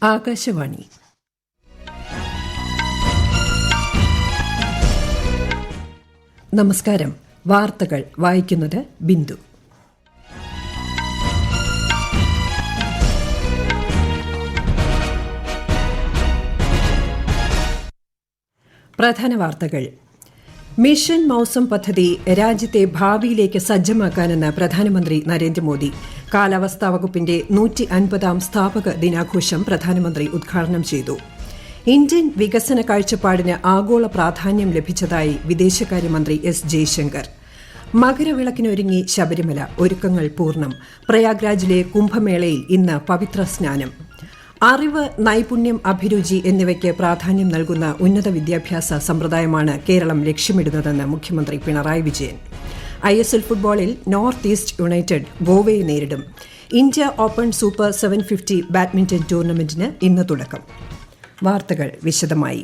ആകാശവാണി. നമസ്കാരം. വാർത്തകൾ വായിക്കുന്നത് ബിന്ദു. പ്രധാന വാർത്തകൾ. മിഷൻ മൌസം പദ്ധതി രാജ്യത്തെ ഭാവിയിലേക്ക് സജ്ജമാക്കാനെന്ന് പ്രധാനമന്ത്രി നരേന്ദ്രമോദി. കാലാവസ്ഥാ വകുപ്പിന്റെ 150ാം സ്ഥാപക ദിനാഘോഷം പ്രധാനമന്ത്രി ഉദ്ഘാടനം ചെയ്തു. ഇന്ത്യൻ വികസന കാഴ്ചപ്പാടിന് ആഗോള പ്രാധാന്യം ലഭിച്ചതായി വിദേശകാര്യമന്ത്രി എസ് ജയശങ്കർ. മകരവിളക്കിനൊരുങ്ങി ശബരിമല, ഒരുക്കങ്ങൾ പൂർണ്ണം. പ്രയാഗ്രാജിലെ കുംഭമേളയിൽ ഇന്ന് പവിത്ര സ്നാനം. അറിവ്, നൈപുണ്യം, അഭിരുചി എന്നിവയ്ക്ക് പ്രാധാന്യം നൽകുന്ന ഉന്നത വിദ്യാഭ്യാസ സമ്പ്രദായമാണ് കേരളം ലക്ഷ്യമിടുന്നതെന്ന് മുഖ്യമന്ത്രി പിണറായി വിജയൻ. ISL ഫുട്ബോളിൽ നോർത്ത് ഈസ്റ്റ് യുണൈറ്റഡ് ഗോവയെ നേരിടും. ഇന്ത്യ ഓപ്പൺ സൂപ്പർ 750 ബാഡ്മിന്റൺ ടൂർണമെന്റിന് ഇന്ന് തുടക്കം. വാർത്തകൾ വിശദമായി.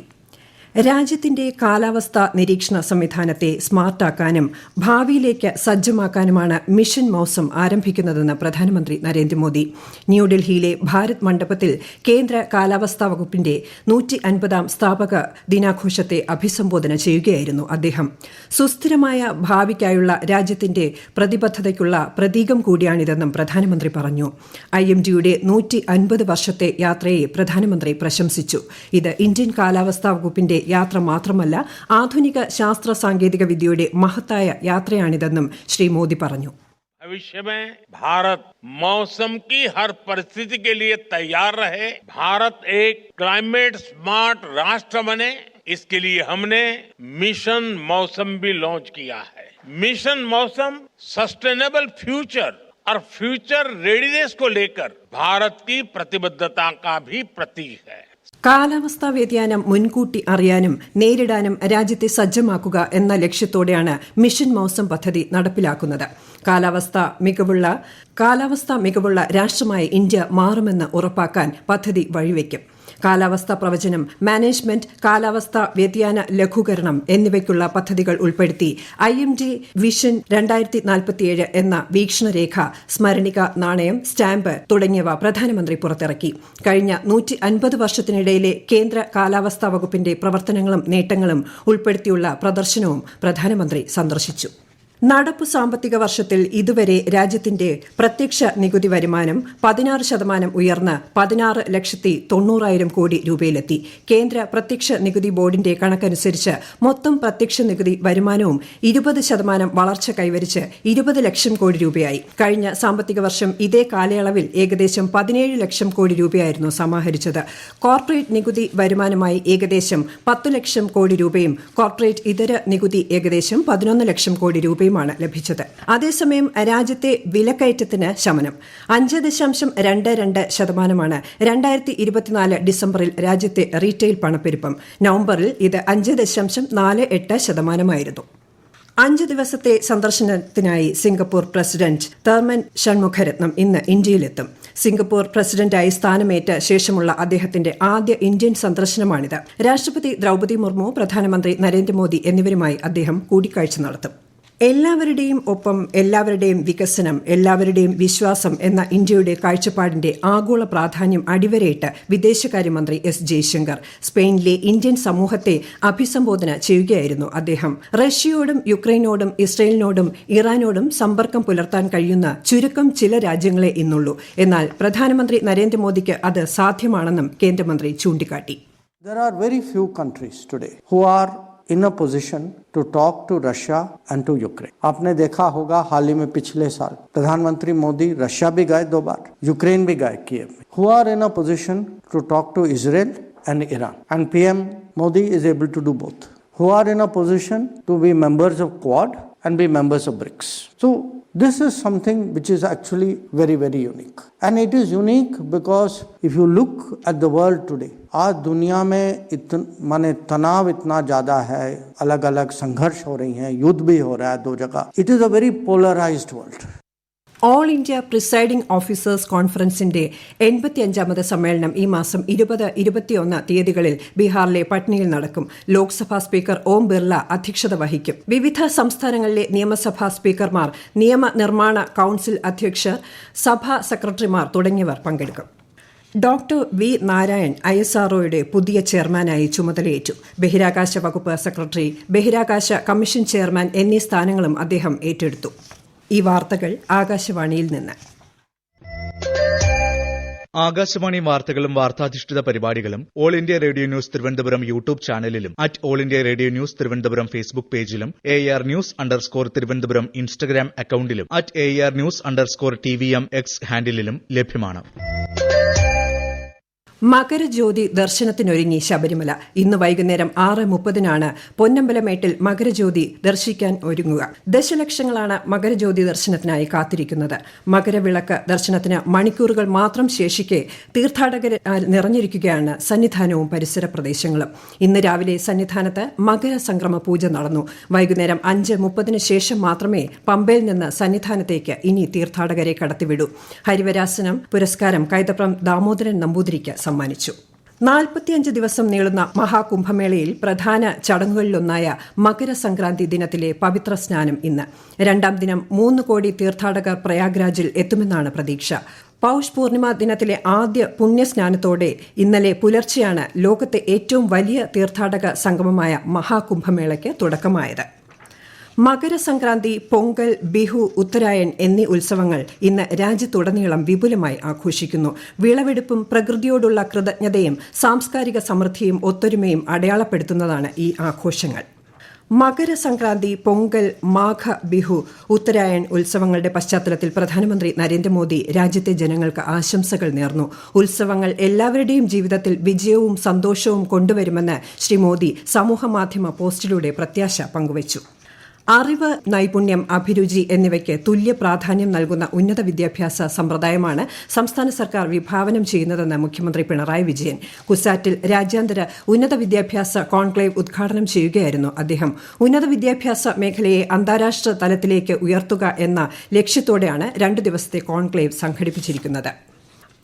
രാജ്യത്തിന്റെ കാലാവസ്ഥാ നിരീക്ഷണ സംവിധാനത്തെ സ്മാർട്ടാക്കാനും ഭാവിയിലേക്ക് സജ്ജമാക്കാനുമാണ് മിഷൻ മൌസം ആരംഭിക്കുന്നതെന്ന് പ്രധാനമന്ത്രി നരേന്ദ്രമോദി. ന്യൂഡൽഹിയിലെ ഭാരത് മണ്ഡപത്തിൽ കേന്ദ്ര കാലാവസ്ഥാ വകുപ്പിന്റെ 150ാം സ്ഥാപക ദിനാഘോഷത്തെ അഭിസംബോധന ചെയ്യുകയായിരുന്നു അദ്ദേഹം. സുസ്ഥിരമായ ഭാവിക്കായുള്ള രാജ്യത്തിന്റെ പ്രതിബദ്ധതയ്ക്കുള്ള പ്രതീകം കൂടിയാണിതെന്നും പ്രധാനമന്ത്രി പറഞ്ഞു. IMDയുടെ 150 വർഷത്തെ യാത്രയെ പ്രധാനമന്ത്രി പ്രശംസിച്ചു. ഇത് ഇന്ത്യൻ കാലാവസ്ഥാ വകുപ്പിന്റെ യാത്ര മാത്രമല്ല, ആധുനിക ശാസ്ത്ര സാങ്കേതിക വിദ്യയുടെ മഹത്തായ യാത്രയാണിതെന്നും ശ്രീ മോദി പറഞ്ഞു. भविष्य में भारत मौसम की हर परिस्थिति के लिए तैयार रहे, भारत एक क्लाइमेट स्मार्ट राष्ट्र बने, इसके लिए हमने मिशन मौसम भी लॉन्च किया है. मिशन मौसम सस्टेनेबल फ्यूचर और फ्यूचर रेडीनेस को लेकर भारत की प्रतिबद्धता का भी प्रतीक है. കാലാവസ്ഥാ വ്യതിയാനം മുൻകൂട്ടി അറിയാനും നേരിടാനും രാജ്യത്തെ സജ്ജമാക്കുക എന്ന ലക്ഷ്യത്തോടെയാണ് മിഷൻ മൌസം പദ്ധതി നടപ്പിലാക്കുന്നത്. കാലാവസ്ഥാ മികവുള്ള രാഷ്ട്രമായി ഇന്ത്യ മാറുമെന്ന് ഉറപ്പാക്കാൻ പദ്ധതി വഴിവെക്കും. കാലാവസ്ഥാ പ്രവചനം, മാനേജ്മെന്റ്, കാലാവസ്ഥാ വ്യതിയാന ലഘൂകരണം എന്നിവയ്ക്കുള്ള പദ്ധതികൾ ഉൾപ്പെടുത്തി IMD വിഷൻ 2047 എന്ന വീക്ഷണരേഖ, സ്മരണിക നാണയം, സ്റ്റാമ്പ് തുടങ്ങിയവ പ്രധാനമന്ത്രി പുറത്തിറക്കി. കഴിഞ്ഞ 150 വർഷത്തിനിടയിലെ കേന്ദ്ര കാലാവസ്ഥാ വകുപ്പിന്റെ പ്രവർത്തനങ്ങളും നേട്ടങ്ങളും ഉൾപ്പെടുത്തിയുള്ള പ്രദർശനവും പ്രധാനമന്ത്രി സന്ദർശിച്ചു. നടപ്പു സാമ്പത്തിക വർഷത്തിൽ ഇതുവരെ രാജ്യത്തിന്റെ പ്രത്യക്ഷ നികുതി വരുമാനം 16% ഉയർന്ന് 16,90,000 കോടി രൂപയിലെത്തി. കേന്ദ്ര പ്രത്യക്ഷ നികുതി ബോർഡിന്റെ കണക്കനുസരിച്ച് മൊത്തം പ്രത്യക്ഷ നികുതി വരുമാനവും 20% വളർച്ച കൈവരിച്ച് 20 ലക്ഷം കോടി രൂപയായി. കഴിഞ്ഞ സാമ്പത്തിക വർഷം ഇതേ കാലയളവിൽ ഏകദേശം 17 ലക്ഷം കോടി രൂപയായിരുന്നു സമാഹരിച്ചത്. കോർപ്പറേറ്റ് നികുതി വരുമാനമായി ഏകദേശം 10 ലക്ഷം കോടി രൂപയും കോർപ്പറേറ്റ് ഇതര നികുതി ഏകദേശം 11 ലക്ഷം കോടി രൂപയും ലഭിച്ചത്. അതേസമയം രാജ്യത്തെ വിലക്കയറ്റത്തിന് ശമനം. 5.22% 2024 ഡിസംബറിൽ രാജ്യത്തെ റീറ്റെയിൽ പണപ്പെരുപ്പം. നവംബറിൽ ഇത് 5.48% 5 ദിവസത്തെ സന്ദർശനത്തിനായി സിംഗപ്പൂർ പ്രസിഡന്റ് തേർമൻ ഷൺമുഖരത്നം ഇന്ന് ഇന്ത്യയിലെത്തും. സിംഗപ്പൂർ പ്രസിഡന്റായി സ്ഥാനമേറ്റ ശേഷമുള്ള അദ്ദേഹത്തിന്റെ ആദ്യ ഇന്ത്യൻ സന്ദർശനമാണിത്. രാഷ്ട്രപതി ദ്രൌപദി മുർമു, പ്രധാനമന്ത്രി നരേന്ദ്രമോദി എന്നിവരുമായി അദ്ദേഹം കൂടിക്കാഴ്ച നടത്തും. എല്ലാവരുടെയും ഒപ്പം, എല്ലാവരുടെയും വികസനം, എല്ലാവരുടെയും വിശ്വാസം എന്ന ഇന്ത്യയുടെ കാഴ്ചപ്പാടിന്റെ ആഗോള പ്രാധാന്യം അടിവരയിട്ട് വിദേശകാര്യമന്ത്രി എസ് ജയശങ്കർ സ്പെയിനിലെ ഇന്ത്യൻ സമൂഹത്തെ അഭിസംബോധന ചെയ്യുകയായിരുന്നു അദ്ദേഹം. റഷ്യയോടും യുക്രൈനോടും ഇസ്രയേലിനോടും ഇറാനോടും സമ്പർക്കം പുലർത്താൻ കഴിയുന്ന ചുരുക്കം ചില രാജ്യങ്ങളെ ഇന്നുള്ളൂ. എന്നാൽ പ്രധാനമന്ത്രി നരേന്ദ്രമോദിക്ക് അത് സാധ്യമാണെന്നും കേന്ദ്രമന്ത്രി ചൂണ്ടിക്കാട്ടി. There are very few countries today who are in a position to talk to Russia and to Ukraine. आपने देखा होगा हाल ही में पिछले साल प्रधानमंत्री मोदी रशिया भी गए 2 बार, यूक्रेन भी गए कीव में. Who are in a position to talk to Israel and Iran, and PM Modi is able to do both. Who are in a position to be members of Quad and be members of BRICS. So this is something which is actually very, very unique. And it is unique because if you look at the world today, आज दुनिया में माने तनाव इतना ज़्यादा है, अलग अलग संघर्ष हो रही हैं, युद्ध भी हो रहा है 2 जगह. It is a very polarized world. All India presiding officers കോൺഫറൻസിന്റെ 85ാമത് സമ്മേളനം ഈ മാസം 20-21 തീയതികളിൽ ബീഹാറിലെ പട്നയിൽ നടക്കും. ലോക്സഭാ സ്പീക്കർ ഓം ബിർള അധ്യക്ഷത വഹിക്കും. വിവിധ സംസ്ഥാനങ്ങളിലെ നിയമസഭാ സ്പീക്കർമാർ, നിയമനിർമ്മാണ കൌൺസിൽ അധ്യക്ഷർ, സഭാ സെക്രട്ടറിമാർ തുടങ്ങിയവർ പങ്കെടുക്കും. ഡോക്ടർ വി നാരായൺ ISROയുടെ പുതിയ ചെയർമാനായി ചുമതലയേറ്റു. ബഹിരാകാശ വകുപ്പ് സെക്രട്ടറി, ബഹിരാകാശ കമ്മീഷൻ ചെയർമാൻ എന്നീ സ്ഥാനങ്ങളും അദ്ദേഹം ഏറ്റെടുത്തു. ഈ വാർത്തകൾ ആകാശവാണിയിൽ നിന്ന്. ആകാശവാണി വാർത്തകളും വാർത്താധിഷ്ഠിത പരിപാടികളും all India radio news Thiruvananthapuram YouTube ചാനലിലും @all India radio news Thiruvananthapuram Facebook പേജിലും AR News_ തിരുവനന്തപുരം ഇൻസ്റ്റഗ്രാം അക്കൌണ്ടിലും @AR News_TVM X ഹാൻഡിലും ലഭ്യമാണ്. മകരജ്യോതി ദർശനത്തിനൊരുങ്ങി ശബരിമല. ഇന്ന് വൈകുന്നേരം 6:30 പൊന്നമ്പലമേട്ടിൽ മകരജ്യോതി ദർശിക്കാൻ ഒരുങ്ങുക. ദശലക്ഷങ്ങളാണ് മകരജ്യോതി ദർശനത്തിനായി കാത്തിരിക്കുന്നത്. മകരവിളക്ക് ദർശനത്തിന് മണിക്കൂറുകൾ മാത്രം ശേഷിക്കെ തീർത്ഥാടകർ നിറഞ്ഞിരിക്കുകയാണ് സന്നിധാനവും പരിസര പ്രദേശങ്ങളും. ഇന്ന് രാവിലെ സന്നിധാനത്ത് മകരസംക്രമ പൂജ നടന്നു. വൈകുന്നേരം 5:30 ശേഷം മാത്രമേ പമ്പയിൽ നിന്ന് സന്നിധാനത്തേക്ക് ഇനി തീർത്ഥാടകരെ കടത്തിവിടൂ. ഹരിവരാസനം പുരസ്കാരം കൈതപ്രം ദാമോദരൻ നമ്പൂതിരിക്ക് സമ്മാനിച്ചു. 45 ദിവസം നീളുന്ന മഹാകുംഭമേളയിൽ പ്രധാന ചടങ്ങുകളിലൊന്നായ മകരസംക്രാന്തി ദിനത്തിലെ പവിത്ര സ്നാനം ഇന്ന്. രണ്ടാം ദിനം 3 കോടി തീർത്ഥാടകർ പ്രയാഗ്രാജിൽ എത്തുമെന്നാണ് പ്രതീക്ഷ. പൌഷ് പൂർണിമ ദിനത്തിലെ ആദ്യ പുണ്യസ്നാനത്തോടെ ഇന്നലെ പുലർച്ചെയാണ് ലോകത്തെ ഏറ്റവും വലിയ തീർത്ഥാടക സംഗമമായ മഹാകുംഭമേളയ്ക്ക് തുടക്കമായത്. മകരസംക്രാന്തി, പൊങ്കൽ, ബിഹു, ഉത്തരായൻ എന്നീ ഉത്സവങ്ങൾ ഇന്ന് രാജ്യത്തുടനീളം വിപുലമായി ആഘോഷിക്കുന്നു. വിളവെടുപ്പും പ്രകൃതിയോടുള്ള കൃതജ്ഞതയും സാംസ്കാരിക സമൃദ്ധിയും ഒത്തൊരുമയും അടയാളപ്പെടുത്തുന്നതാണ് ഈ ആഘോഷങ്ങൾ. മകരസംക്രാന്തി, പൊങ്കൽ, മാഘ, ബിഹു, ഉത്തരായൻ ഉത്സവങ്ങളുടെ പശ്ചാത്തലത്തിൽ പ്രധാനമന്ത്രി നരേന്ദ്രമോദി രാജ്യത്തെ ജനങ്ങൾക്ക് ആശംസകൾ നേർന്നു. ഉത്സവങ്ങൾ എല്ലാവരുടെയും ജീവിതത്തിൽ വിജയവും സന്തോഷവും കൊണ്ടുവരുമെന്ന് ശ്രീ മോദി സമൂഹമാധ്യമ പോസ്റ്റിലൂടെ പ്രത്യാശ പങ്കുവച്ചു. അറിവ്, നൈപുണ്യം, അഭിരുചി എന്നിവയ്ക്ക് തുല്യ പ്രാധാന്യം നൽകുന്ന ഉന്നത വിദ്യാഭ്യാസ സമ്പ്രദായമാണ് സംസ്ഥാന സർക്കാർ വിഭാവനം ചെയ്യുന്നതെന്ന് മുഖ്യമന്ത്രി പിണറായി വിജയൻ കുസാറ്റിൽ രാജ്യാന്തര ഉന്നത വിദ്യാഭ്യാസ കോൺക്ലേവ് ഉദ്ഘാടനം ചെയ്യുകയായിരുന്നു അദ്ദേഹം. ഉന്നത വിദ്യാഭ്യാസ മേഖലയെ അന്താരാഷ്ട്ര തലത്തിലേക്ക് ഉയർത്തുക എന്ന ലക്ഷ്യത്തോടെയാണ് 2 ദിവസത്തെ കോൺക്ലേവ് സംഘടിപ്പിച്ചിരിക്കുന്നത്.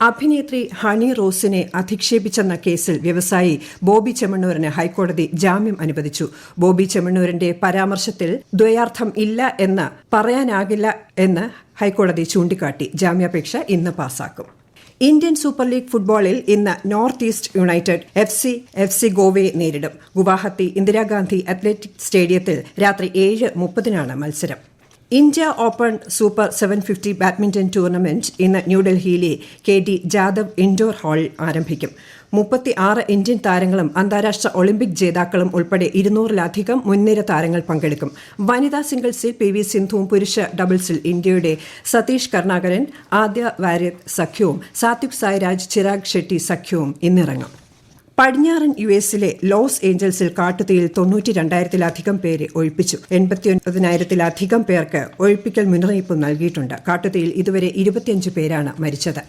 അഭിനേത്രി ഹണി റോസിനെ അധിക്ഷേപിച്ചെന്ന കേസിൽ വ്യവസായി ബോബി ചെമ്മണ്ണൂരിന് ഹൈക്കോടതി ജാമ്യം അനുവദിച്ചു. ബോബി ചെമ്മണ്ണൂരിന്റെ പരാമർശത്തിൽ ദ്വയാർത്ഥം ഇല്ല എന്ന് പറയാനാകില്ല എന്ന് ഹൈക്കോടതി ചൂണ്ടിക്കാട്ടി. ജാമ്യാപേക്ഷ ഇന്ന് പാസാക്കും. ഇന്ത്യൻ സൂപ്പർ ലീഗ് ഫുട്ബോളിൽ ഇന്ന് നോർത്ത് ഈസ്റ്റ് യുണൈറ്റഡ് FC ഗോവയെ നേരിടും. ഗുവാഹത്തി ഇന്ദിരാഗാന്ധി അത്ലറ്റിക് സ്റ്റേഡിയത്തിൽ രാത്രി 7:30 മത്സരം. India open super 750 badminton tournament ഇന്ന് ന്യൂഡൽഹിയിലെ KD ജാദവ് ഇൻഡോർ ഹാളിൽ ആരംഭിക്കും. 36 ഇന്ത്യൻ താരങ്ങളും അന്താരാഷ്ട്ര ഒളിമ്പിക് ജേതാക്കളും ഉൾപ്പെടെ 200-ലധികം മുൻനിര താരങ്ങൾ പങ്കെടുക്കും. വനിതാ സിംഗിൾസിൽ PV സിന്ധുവും പുരുഷ ഡബിൾസിൽ ഇന്ത്യയുടെ സതീഷ് കർണാകരൻ, ആദ്യ വാര്യർ സഖ്യവും സാത്വിക് സായ്രാജ്, ചിരാഗ് ഷെട്ടി സഖ്യവും ഇന്നിറങ്ങും. പടിഞ്ഞാറൻ US-ലെ ലോസ് ഏഞ്ചൽസിൽ കാട്ടുതീയിൽ 92,000-ലധികം പേരെ ഒഴിപ്പിച്ചു. 89,000-ലധികം പേർക്ക് ഒഴിപ്പിക്കൽ മുന്നറിയിപ്പ് നൽകിയിട്ടുണ്ട്. കാട്ടുതീയിൽ ഇതുവരെ 25 പേരാണ് മരിച്ചത്.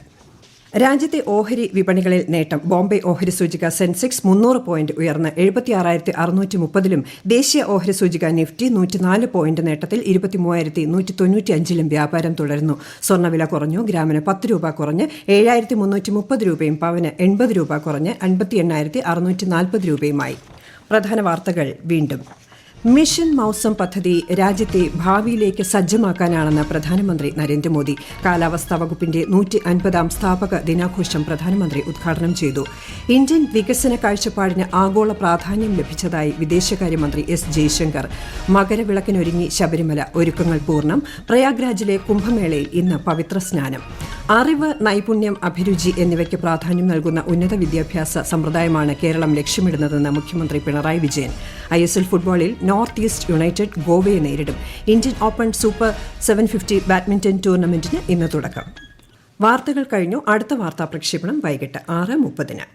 രാജ്യത്തെ ഓഹരി വിപണികളിൽ നേട്ടം. ബോംബെ ഓഹരി സൂചിക സെൻസെക്സ് 300 പോയിന്റ് ഉയർന്ന് 76,630-ലും ദേശീയ ഓഹരി സൂചിക നിഫ്റ്റി 104 പോയിന്റ് നേട്ടത്തിൽ 23,195-ലും വ്യാപാരം തുടരുന്നു. സ്വർണ്ണവില കുറഞ്ഞു. ഗ്രാമിന് 10 രൂപ കുറഞ്ഞ് 7,330 രൂപയും പവന് 80 രൂപ കുറഞ്ഞ് 58,640 രൂപയുമായി. പ്രധാന വാർത്തകൾ വീണ്ടും. മിഷൻ മൌസം പദ്ധതി രാജ്യത്തെ ഭാവിയിലേക്ക് സജ്ജമാക്കാനാണെന്ന് പ്രധാനമന്ത്രി നരേന്ദ്രമോദി. കാലാവസ്ഥാ വകുപ്പിന്റെ 150ാം സ്ഥാപക ദിനാഘോഷം പ്രധാനമന്ത്രി ഉദ്ഘാടനം ചെയ്തു. ഇന്ത്യൻ വികസന കാഴ്ചപ്പാടിന് ആഗോള പ്രാധാന്യം ലഭിച്ചതായി വിദേശകാര്യമന്ത്രി S ജയശങ്കർ. മകരവിളക്കിനൊരുങ്ങി ശബരിമല. ഒരുക്കങ്ങൾ പൂർണ്ണം. പ്രയാഗ്രാജിലെ കുംഭമേളയിൽ ഇന്ന് പവിത്ര സ്നാനം. അറിവ്, നൈപുണ്യം, അഭിരുചി എന്നിവയ്ക്ക് പ്രാധാന്യം നൽകുന്ന ഉന്നത വിദ്യാഭ്യാസ സമ്പ്രദായമാണ് കേരളം ലക്ഷ്യമിടുന്നതെന്ന് മുഖ്യമന്ത്രി പിണറായി വിജയൻ. ISL ഫുട്ബോളിൽ നോർത്ത് ഈസ്റ്റ് യുണൈറ്റഡ് ഗോവയെ നേരിടും. ഇന്ത്യൻ ഓപ്പൺ സൂപ്പർ 750 ബാഡ്മിന്റൺ ടൂർണമെന്റിന് ഇന്ന് തുടക്കം. വാർത്തകൾ കഴിഞ്ഞു. അടുത്ത വാർത്താ പ്രക്ഷേപണം വൈകിട്ട് 6:30.